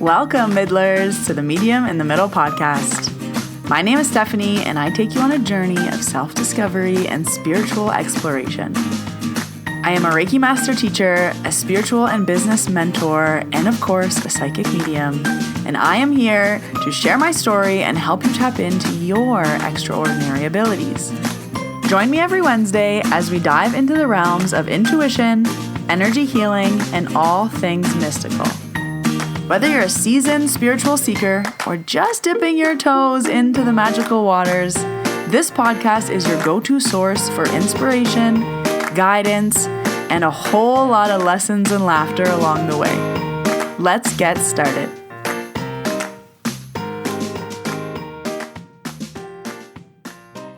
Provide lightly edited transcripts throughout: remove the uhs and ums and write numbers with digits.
Welcome, Middlers, to the Medium in the Middle podcast. My name is Stephanie, and I take you on a journey of self-discovery and spiritual exploration. I am a Reiki master teacher, a spiritual and business mentor, and of course, a psychic medium. And I am here to share my story and help you tap into your extraordinary abilities. Join me every Wednesday as we dive into the realms of intuition, energy healing, and all things mystical. Whether you're a seasoned spiritual seeker or just dipping your toes into the magical waters, this podcast is your go-to source for inspiration, guidance, and a whole lot of lessons and laughter along the way. Let's get started.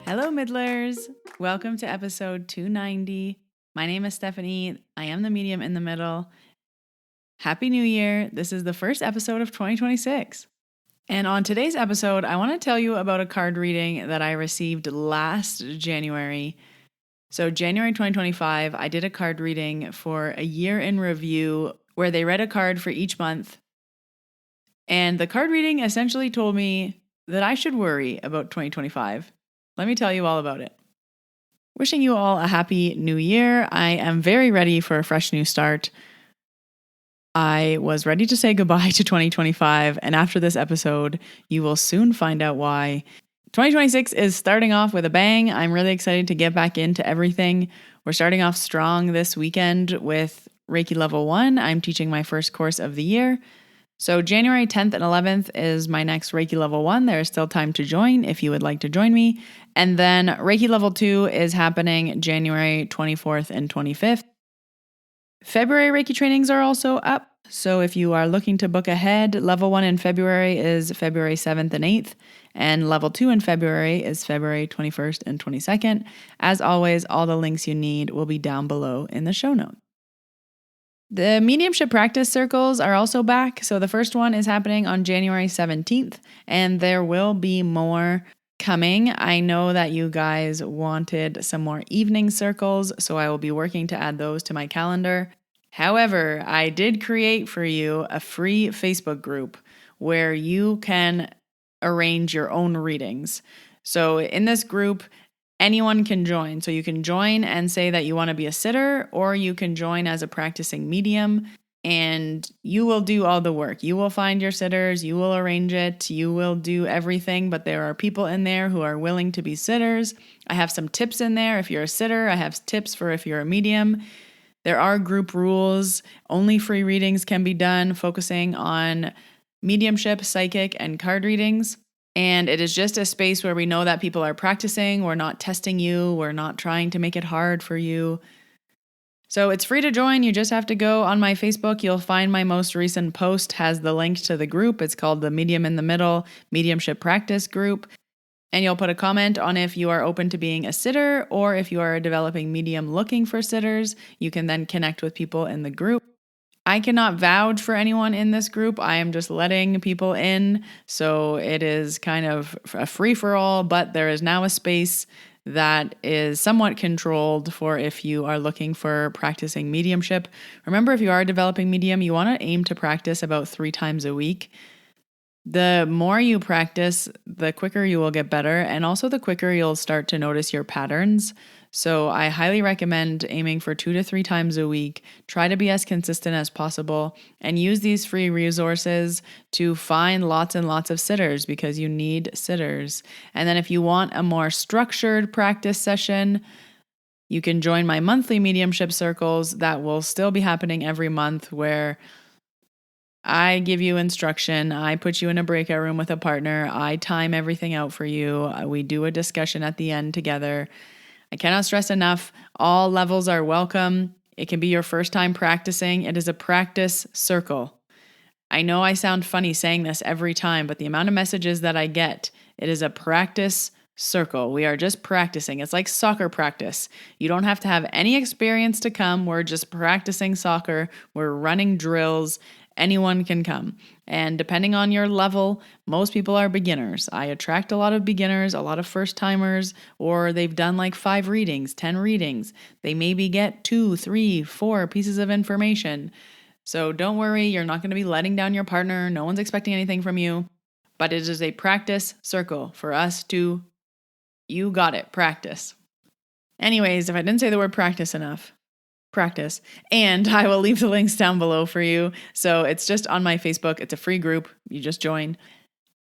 Hello, Middlers. Welcome to episode 290. My name is Stephanie. I am the medium in the middle. Happy New Year. This is the first episode of 2026. And on today's episode, I want to tell you about a card reading that I received last January. So January 2025, I did a card reading for a year in review where they read a card for each month. And the card reading essentially told me that I should worry about 2025. Let me tell you all about it. Wishing you all a happy new year. I am very ready for a fresh new start. I was ready to say goodbye to 2025, and after this episode, you will soon find out why. 2026 is starting off with a bang. I'm really excited to get back into everything. We're starting off strong this weekend with Reiki Level 1. I'm teaching my first course of the year. So January 10th and 11th is my next Reiki Level 1. There is still time to join if you would like to join me. And then Reiki Level 2 is happening January 24th and 25th. February Reiki trainings are also up. So if you are looking to book ahead, Level 1 in February is February 7th and 8th. And Level 2 in February is February 21st and 22nd. As always, all the links you need will be down below in the show notes. The mediumship practice circles are also back. So the first one is happening on January 17th, and there will be more coming. I know that you guys wanted some more evening circles, so I will be working to add those to my calendar. However, I did create for you a free Facebook group where you can arrange your own readings. So in this group, anyone can join. So you can join and say that you want to be a sitter, or you can join as a practicing medium, and you will do all the work. You will find your sitters, you will arrange it, you will do everything, but there are people in there who are willing to be sitters. I have some tips in there if you're a sitter. I have tips for if you're a medium. There are group rules. Only free readings can be done, focusing on mediumship, psychic, and card readings. And it is just a space where we know that people are practicing. We're not testing you. We're not trying to make it hard for you. So it's free to join. You just have to go on my Facebook. You'll find my most recent post has the link to the group. It's called the Medium in the Middle Mediumship Practice Group. And you'll put a comment on if you are open to being a sitter, or if you are a developing medium looking for sitters. You can then connect with people in the group. I cannot vouch for anyone in this group. I am just letting people in. So it is kind of a free-for-all, but there is now a space that is somewhat controlled for if you are looking for practicing mediumship. Remember, if you are a developing medium, you want to aim to practice about 3 times a week. The more you practice, the quicker you will get better, and also the quicker you'll start to notice your patterns. So I highly recommend aiming for 2 to 3 times a week. Try to be as consistent as possible, and use these free resources to find lots and lots of sitters, because you need sitters. And then if you want a more structured practice session, you can join my monthly mediumship circles that will still be happening every month, where I give you instruction. I put you in a breakout room with a partner. I time everything out for you. We do a discussion at the end together. I cannot stress enough, all levels are welcome. It can be your first time practicing. It is a practice circle. I know I sound funny saying this every time, but the amount of messages that I get, it is a practice circle. We are just practicing. It's like soccer practice. You don't have to have any experience to come. We're just practicing soccer. We're running drills. Anyone can come. And depending on your level, most people are beginners. I attract a lot of beginners, a lot of first timers, or they've done like 5 readings, 10 readings. They maybe get 2, 3, 4 pieces of information. So don't worry, you're not going to be letting down your partner. No one's expecting anything from you. But it is a practice circle for us to, you got it, practice. Anyways, if I didn't say the word practice enough, practice. And I will leave the links down below for you. So it's just on my Facebook. It's a free group. You just join.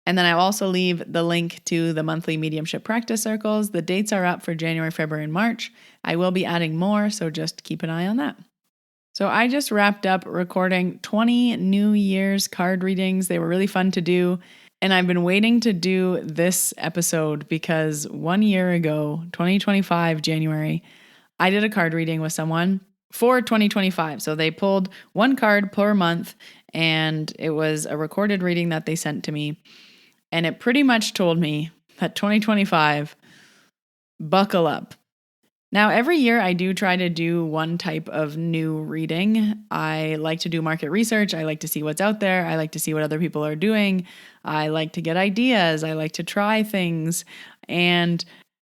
And then I'll also leave the link to the monthly mediumship practice circles. The dates are up for January, February, and March. I will be adding more, so just keep an eye on that. So I just wrapped up recording 20 New Year's card readings. They were really fun to do. And I've been waiting to do this episode because 1 year ago, 2025, January, I did a card reading with someone for 2025. So they pulled one card per month, and it was a recorded reading that they sent to me. And it pretty much told me that 2025, buckle up. Now, every year I do try to do one type of new reading. I like to do market research. I like to see what's out there. I like to see what other people are doing. I like to get ideas. I like to try things. And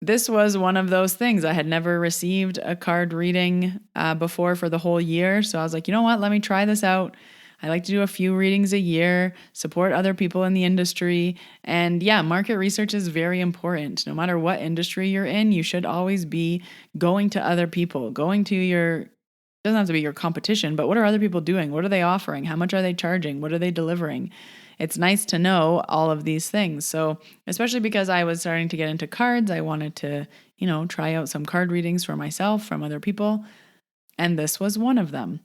this was one of those things. I had never received a card reading before for the whole year. So I was like, you know what? Let me try this out. I like to do a few readings a year, support other people in the industry. And yeah, market research is very important. No matter what industry you're in, you should always be going to other people, going to your, doesn't have to be your competition, but what are other people doing? What are they offering? How much are they charging? What are they delivering? It's nice to know all of these things. So, especially because I was starting to get into cards, I wanted to, try out some card readings for myself from other people. And this was one of them.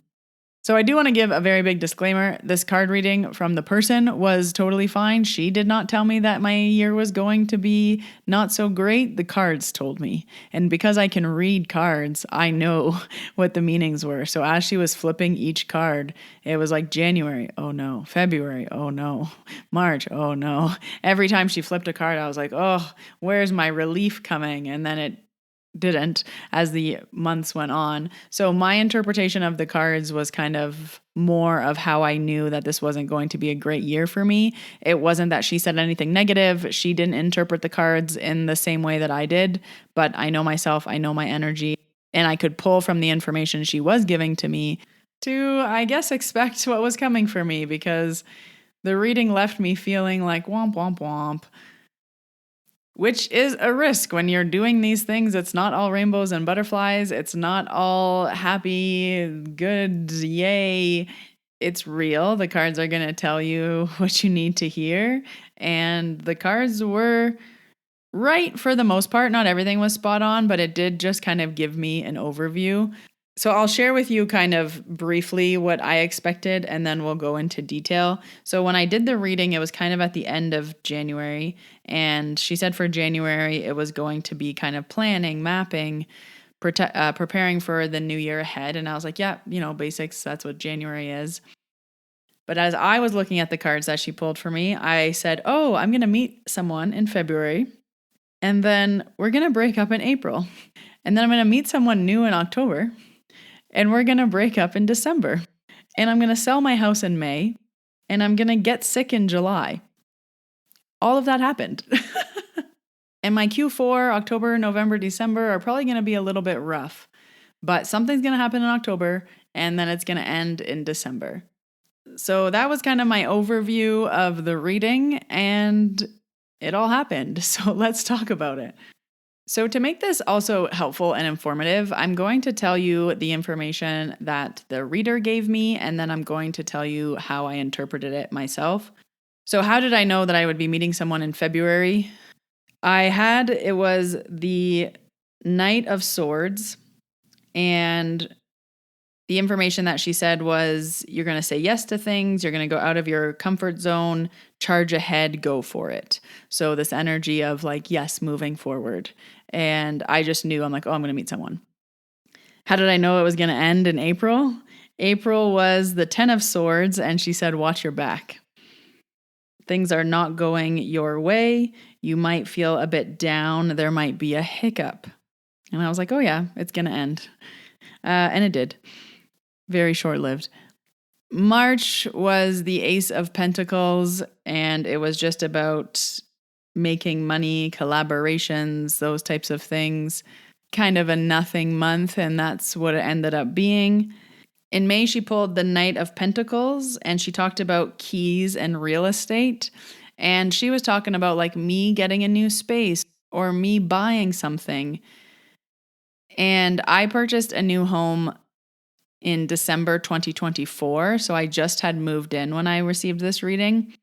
So I do want to give a very big disclaimer. This card reading from the person was totally fine. She did not tell me that my year was going to be not so great. The cards told me. And because I can read cards, I know what the meanings were. So as she was flipping each card, it was like January, oh no. February, oh no. March, oh no. Every time she flipped a card, I was like, oh, where's my relief coming? And then it didn't as the months went on. So my interpretation of the cards was kind of more of how I knew that this wasn't going to be a great year for me. It wasn't that she said anything negative. She didn't interpret the cards in the same way that I did, but I know myself, I know my energy, and I could pull from the information she was giving to me to, I guess, expect what was coming for me, because the reading left me feeling like womp, womp, womp. Which is a risk when you're doing these things. It's not all rainbows and butterflies. It's not all happy, good, yay. It's real. The cards are going to tell you what you need to hear. And the cards were right for the most part. Not everything was spot on, but it did just kind of give me an overview. So I'll share with you kind of briefly what I expected, and then we'll go into detail. So when I did the reading, it was kind of at the end of January, and she said for January, it was going to be kind of planning, mapping, preparing for the new year ahead. And I was like, yeah, basics, that's what January is. But as I was looking at the cards that she pulled for me, I said, oh, I'm going to meet someone in February, and then we're going to break up in April. And then I'm going to meet someone new in October. And we're going to break up in December. And I'm going to sell my house in May. And I'm going to get sick in July. All of that happened. And my Q4, October, November, December are probably going to be a little bit rough. But something's going to happen in October. And then it's going to end in December. So that was kind of my overview of the reading. And it all happened. So let's talk about it. So to make this also helpful and informative, I'm going to tell you the information that the reader gave me, and then I'm going to tell you how I interpreted it myself. So how did I know that I would be meeting someone in February? It was the Knight of Swords, and the information that she said was, you're going to say yes to things, you're going to go out of your comfort zone, charge ahead, go for it. So this energy of like, yes, moving forward. And I just knew, I'm like, oh, I'm going to meet someone. How did I know it was going to end in April? April was the 10 of Swords, and she said, watch your back. Things are not going your way. You might feel a bit down. There might be a hiccup. And I was like, oh yeah, it's going to end. And it did. Very short-lived. March was the Ace of Pentacles, and it was just about making money, collaborations, those types of things. Kind of a nothing month, and that's what it ended up being. In May, she pulled the Knight of Pentacles and she talked about keys and real estate. And she was talking about like me getting a new space or me buying something. And I purchased a new home in December 2024. So I just had moved in when I received this reading.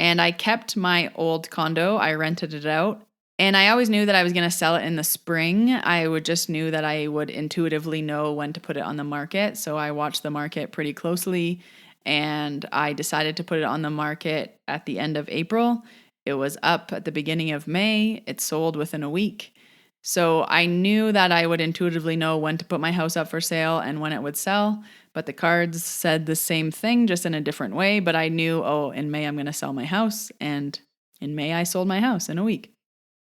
And I kept my old condo. I rented it out. And I always knew that I was going to sell it in the spring. Just knew that I would intuitively know when to put it on the market. So I watched the market pretty closely and I decided to put it on the market at the end of April. It was up at the beginning of May. It sold within a week. So I knew that I would intuitively know when to put my house up for sale and when it would sell. But the cards said the same thing, just in a different way. But I knew, in May I'm going to sell my house. And in May I sold my house in a week.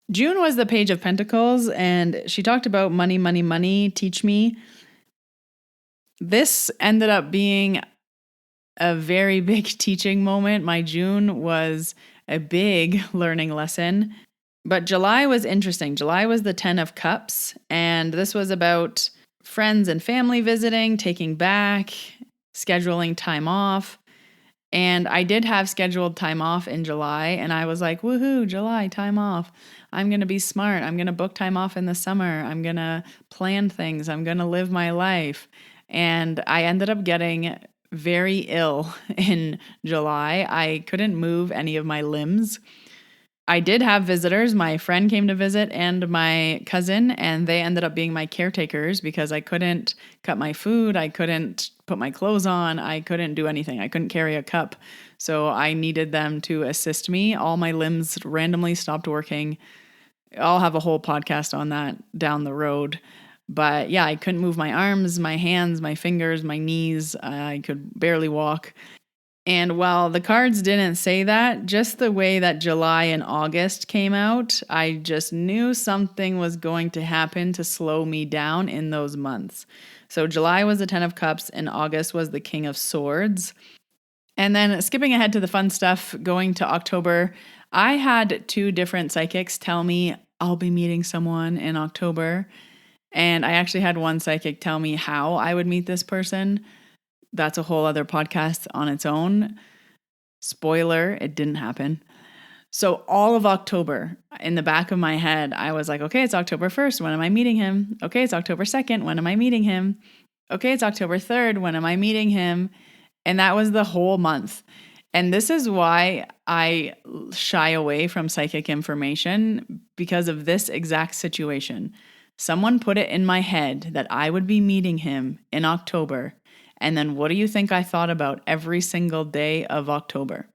June was the Page of Pentacles, and she talked about money, money, money, teach me. This ended up being a very big teaching moment. My June was a big learning lesson. But July was interesting. July was the 10 of Cups, and this was about friends and family visiting, taking back, scheduling time off. And I did have scheduled time off in July, and I was like, woohoo, July, time off. I'm going to be smart. I'm going to book time off in the summer. I'm going to plan things. I'm going to live my life. And I ended up getting very ill in July. I couldn't move any of my limbs. I did have visitors. My friend came to visit and my cousin, and they ended up being my caretakers because I couldn't cut my food. I couldn't put my clothes on. I couldn't do anything. I couldn't carry a cup. So I needed them to assist me. All my limbs randomly stopped working. I'll have a whole podcast on that down the road. But yeah, I couldn't move my arms, my hands, my fingers, my knees. I could barely walk. And while the cards didn't say that, just the way that July and August came out, I just knew something was going to happen to slow me down in those months. So July was the 10 of Cups and August was the King of Swords. And then skipping ahead to the fun stuff, going to October, I had 2 different psychics tell me I'll be meeting someone in October. And I actually had one psychic tell me how I would meet this person. That's a whole other podcast on its own. Spoiler, it didn't happen. So all of October, in the back of my head, I was like, okay, it's October 1st. When am I meeting him? Okay, it's October 2nd. When am I meeting him? Okay, it's October 3rd. When am I meeting him? And that was the whole month. And this is why I shy away from psychic information, because of this exact situation. Someone put it in my head that I would be meeting him in October. And then what do you think I thought about every single day of October?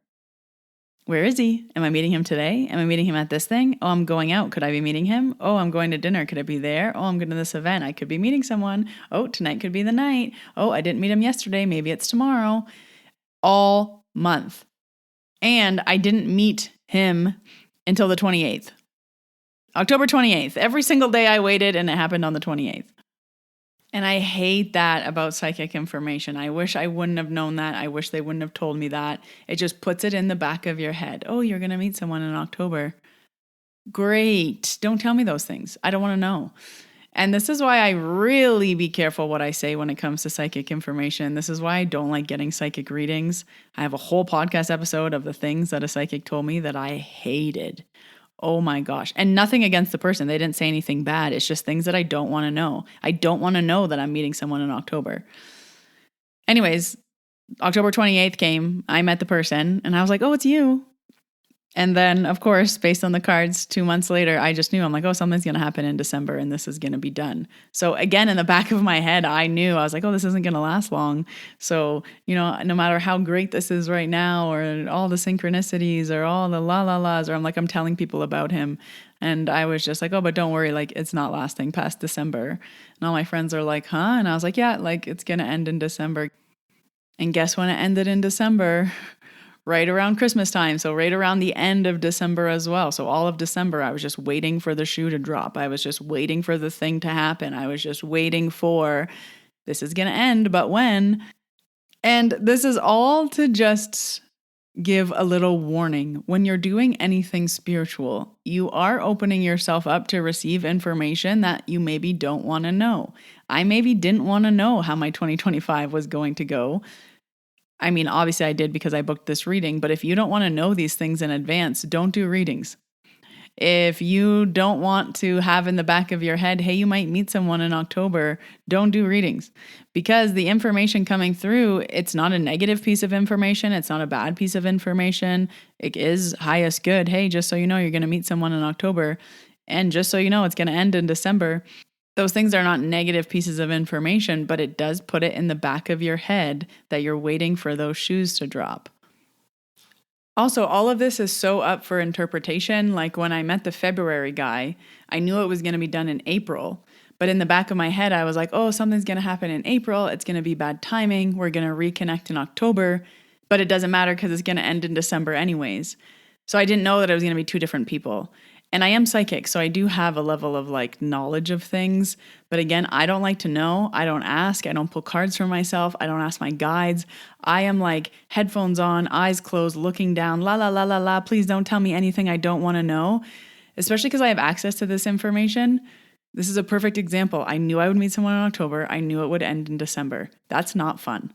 Where is he? Am I meeting him today? Am I meeting him at this thing? Oh, I'm going out. Could I be meeting him? Oh, I'm going to dinner. Could it be there? Oh, I'm going to this event. I could be meeting someone. Oh, tonight could be the night. Oh, I didn't meet him yesterday. Maybe it's tomorrow. All month. And I didn't meet him until the 28th. October 28th. Every single day I waited and it happened on the 28th. And I hate that about psychic information. I wish I wouldn't have known that. I wish they wouldn't have told me that. It just puts it in the back of your head. Oh, you're going to meet someone in October. Great. Don't tell me those things. I don't want to know. And this is why I really be careful what I say when it comes to psychic information. This is why I don't like getting psychic readings. I have a whole podcast episode of the things that a psychic told me that I hated. Oh my gosh. And nothing against the person. They didn't say anything bad. It's just things that I don't want to know. I don't want to know that I'm meeting someone in October. Anyways, October 28th came. I met the person and I was like, oh, it's you. And then, of course, based on the cards, 2 months later, I just knew. I'm like, oh, something's going to happen in December and this is going to be done. So again, in the back of my head, I knew. I was like, oh, this isn't going to last long. So, no matter how great this is right now or all the synchronicities or all the la-la-las, or I'm telling people about him. And I was just like, oh, but don't worry, like, it's not lasting past December. And all my friends are like, huh? And I was like, yeah, like, it's going to end in December. And guess when it ended in December? Right around Christmas time. So right around the end of December as well. So all of December, I was just waiting for the shoe to drop. I was just waiting for the thing to happen. I was just waiting for, this is going to end, but when? And this is all to just give a little warning. When you're doing anything spiritual, you are opening yourself up to receive information that you maybe don't want to know. I maybe didn't want to know how my 2025 was going to go. I mean, obviously I did because I booked this reading, but if you don't want to know these things in advance, don't do readings. If you don't want to have in the back of your head, hey, you might meet someone in October, don't do readings. Because the information coming through, it's not a negative piece of information. It's not a bad piece of information. It is highest good. Hey, just so you know, you're going to meet someone in October. And just so you know, it's going to end in December. Those things are not negative pieces of information, but it does put it in the back of your head that you're waiting for those shoes to drop. Also, all of this is so up for interpretation. Like when I met the February guy, I knew it was going to be done in April. But in the back of my head, I was like, oh, something's going to happen in April. It's going to be bad timing. We're going to reconnect in October. But it doesn't matter because it's going to end in December anyways. So I didn't know that it was going to be two different people. And I am psychic, so I do have a level of like knowledge of things. But again, I don't like to know. I don't ask. I don't pull cards for myself. I don't ask my guides. I am like headphones on, eyes closed, looking down, la, la, la, la, la. Please don't tell me anything I don't want to know, especially because I have access to this information. This is a perfect example. I knew I would meet someone in October. I knew it would end in December. That's not fun.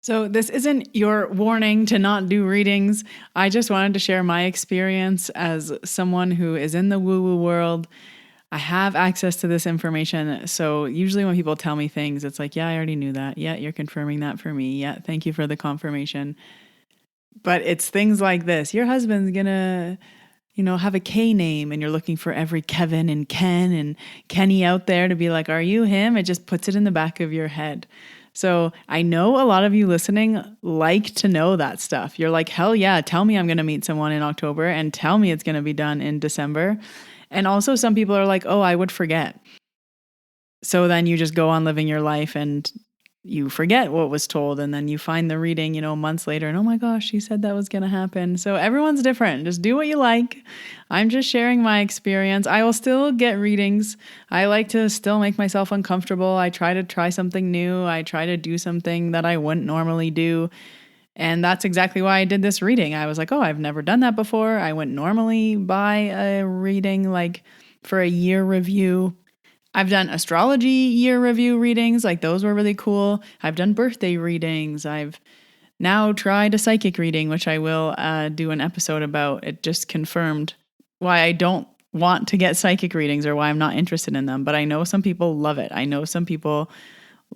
So this isn't your warning to not do readings. I just wanted to share my experience as someone who is in the woo-woo world. I have access to this information. So usually when people tell me things, it's like, yeah, I already knew that. Yeah, you're confirming that for me. Yeah, thank you for the confirmation. But it's things like this. Your husband's gonna, have a K name, and you're looking for every Kevin and Ken and Kenny out there to be like, are you him? It just puts it in the back of your head. So I know a lot of you listening like to know that stuff. You're like, hell yeah, tell me I'm going to meet someone in October and tell me it's going to be done in December. And also some people are like, oh, I would forget. So then you just go on living your life and you forget what was told. And then you find the reading, months later and oh my gosh, she said that was going to happen. So everyone's different. Just do what you like. I'm just sharing my experience. I will still get readings. I like to still make myself uncomfortable. I try to try something new. I try to do something that I wouldn't normally do. And that's exactly why I did this reading. I was like, oh, I've never done that before. I wouldn't normally buy a reading like for a year review. I've done astrology year review readings, like those were really cool. I've done birthday readings. I've now tried a psychic reading, which I will do an episode about. It just confirmed why I don't want to get psychic readings or why I'm not interested in them. But I know some people love it. I know some people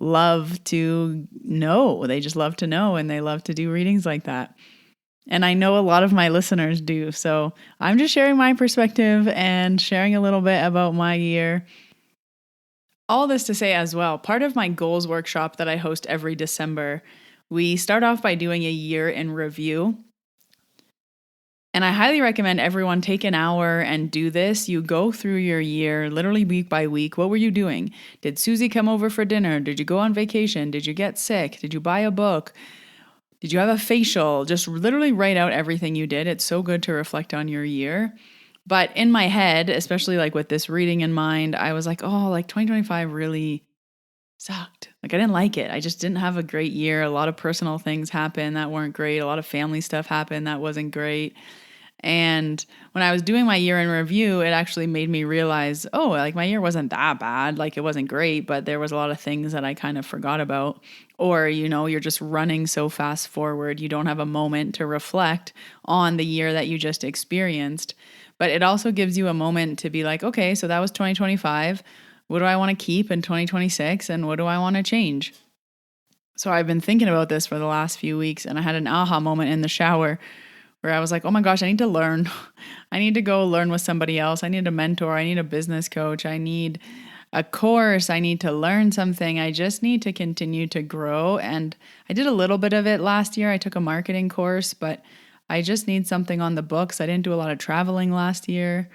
love to know. They just love to know and they love to do readings like that. And I know a lot of my listeners do. So I'm just sharing my perspective and sharing a little bit about my year. All this to say as well, part of my goals workshop that I host every December, we start off by doing a year in review. And I highly recommend everyone take an hour and do this. You go through your year, literally week by week. What were you doing? Did Susie come over for dinner? Did you go on vacation? Did you get sick? Did you buy a book? Did you have a facial? Just literally write out everything you did. It's so good to reflect on your year. But in my head, especially like with this reading in mind, I was like, oh, like 2025 really sucked. Like I didn't like it. I just didn't have a great year. A lot of personal things happened that weren't great. A lot of family stuff happened that wasn't great. And when I was doing my year in review, it actually made me realize, oh, like my year wasn't that bad. Like it wasn't great, but there was a lot of things that I kind of forgot about. Or, you're just running so fast forward. You don't have a moment to reflect on the year that you just experienced. But it also gives you a moment to be like, okay, so that was 2025. What do I want to keep in 2026? And what do I want to change? So I've been thinking about this for the last few weeks, and I had an aha moment in the shower where I was like, oh my gosh, I need to learn. I need to go learn with somebody else. I need a mentor. I need a business coach. I need a course. I need to learn something. I just need to continue to grow. And I did a little bit of it last year. I took a marketing course, but I just need something on the books. I didn't do a lot of traveling last year.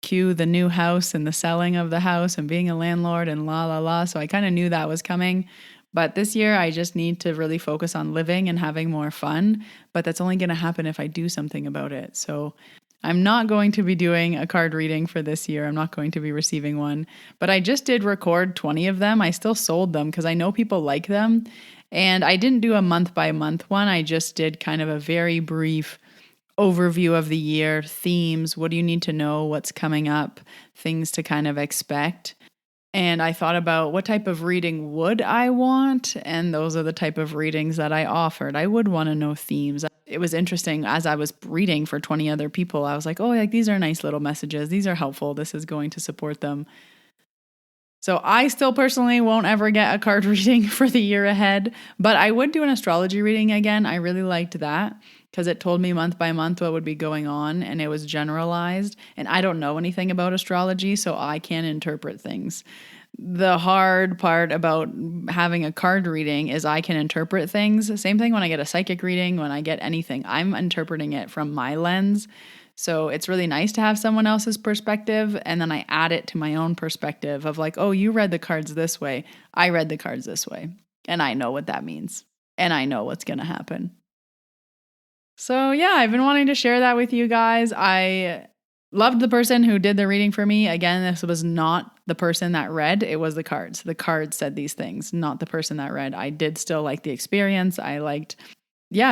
Cue the new house and the selling of the house and being a landlord and la, la, la. So I kind of knew that was coming. But this year, I just need to really focus on living and having more fun. But that's only going to happen if I do something about it. So I'm not going to be doing a card reading for this year. I'm not going to be receiving one. But I just did record 20 of them. I still sold them because I know people like them. And I didn't do a month by month one. I just did kind of a very brief overview of the year, themes, what do you need to know, what's coming up, things to kind of expect. And I thought about what type of reading would I want? And those are the type of readings that I offered. I would want to know themes. It was interesting as I was reading for 20 other people. I was like, oh, like these are nice little messages. These are helpful. This is going to support them. So I still personally won't ever get a card reading for the year ahead, but I would do an astrology reading again. I really liked that because it told me month by month what would be going on and it was generalized. And I don't know anything about astrology, so I can't interpret things. The hard part about having a card reading is I can interpret things. Same thing when I get a psychic reading, when I get anything, I'm interpreting it from my lens. So it's really nice to have someone else's perspective. And then I add it to my own perspective of like, oh, you read the cards this way. I read the cards this way. And I know what that means. And I know what's going to happen. So yeah, I've been wanting to share that with you guys. I loved the person who did the reading for me. Again, this was not the person that read. It was the cards. The cards said these things, not the person that read. I did still like the experience. I liked,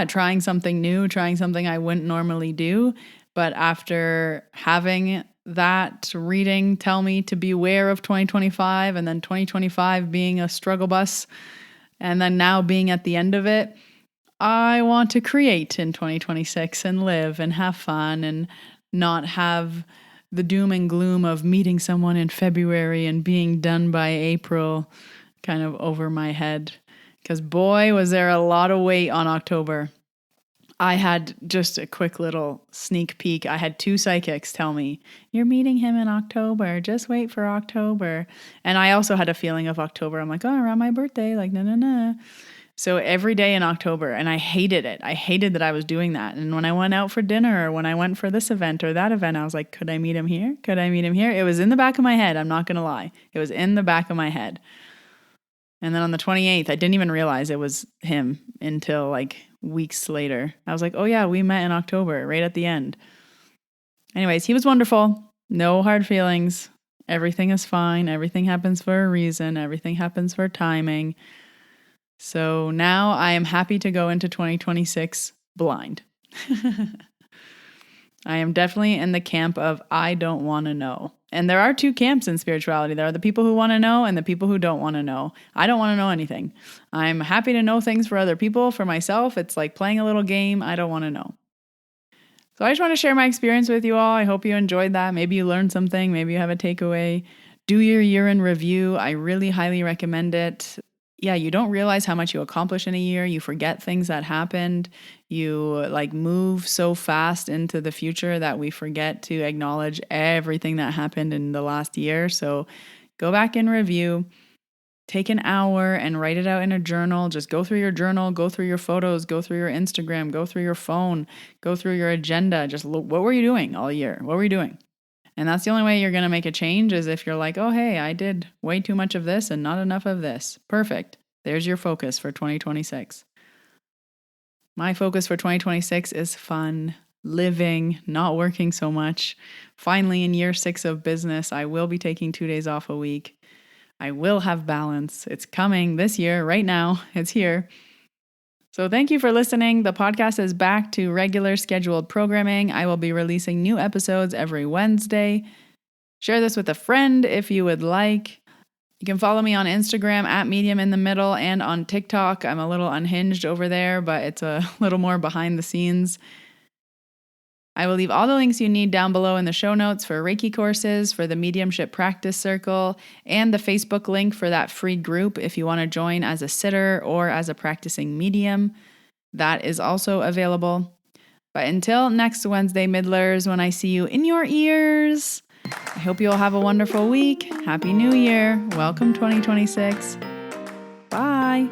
trying something new, trying something I wouldn't normally do. But after having that reading tell me to beware of 2025 and then 2025 being a struggle bus and then now being at the end of it, I want to create in 2026 and live and have fun and not have the doom and gloom of meeting someone in February and being done by April kind of over my head. Because boy, was there a lot of weight on October. I had just a quick little sneak peek. I had 2 psychics tell me, you're meeting him in October. Just wait for October. And I also had a feeling of October. I'm like, oh, around my birthday. Like, no. So every day in October, and I hated it. I hated that I was doing that. And when I went out for dinner or when I went for this event or that event, I was like, could I meet him here? Could I meet him here? It was in the back of my head. I'm not going to lie. It was in the back of my head. And then on the 28th, I didn't even realize it was him until like weeks later. I was like, oh yeah, we met in October, right at the end. Anyways, he was wonderful. No hard feelings. Everything is fine. Everything happens for a reason. Everything happens for timing. So now I am happy to go into 2026 blind. I am definitely in the camp of I don't want to know. And there are 2 camps in spirituality. There are the people who want to know and the people who don't want to know. I don't want to know anything. I'm happy to know things for other people. For myself, it's like playing a little game. I don't want to know. So I just want to share my experience with you all. I hope you enjoyed that. Maybe you learned something. Maybe you have a takeaway. Do your year in review. I really highly recommend it. Yeah, you don't realize how much you accomplish in a year. You forget things that happened. You like move so fast into the future that we forget to acknowledge everything that happened in the last year. So go back and review. Take an hour and write it out in a journal. Just go through your journal, go through your photos, go through your Instagram, go through your phone, go through your agenda. Just look, what were you doing all year? What were you doing? And that's the only way you're going to make a change is if you're like, oh, hey, I did way too much of this and not enough of this. Perfect. There's your focus for 2026. My focus for 2026 is fun, living, not working so much. Finally, in year 6 of business, I will be taking 2 days off a week. I will have balance. It's coming this year, right now. It's here. So thank you for listening. The podcast is back to regular scheduled programming. I will be releasing new episodes every Wednesday. Share this with a friend if you would like. You can follow me on Instagram at Medium in the Middle and on TikTok. I'm a little unhinged over there, but it's a little more behind the scenes. I will leave all the links you need down below in the show notes for Reiki courses, for the Mediumship Practice Circle, and the Facebook link for that free group if you want to join as a sitter or as a practicing medium. That is also available. But until next Wednesday, Middlers, when I see you in your ears, I hope you all have a wonderful week. Happy New Year. Welcome 2026. Bye.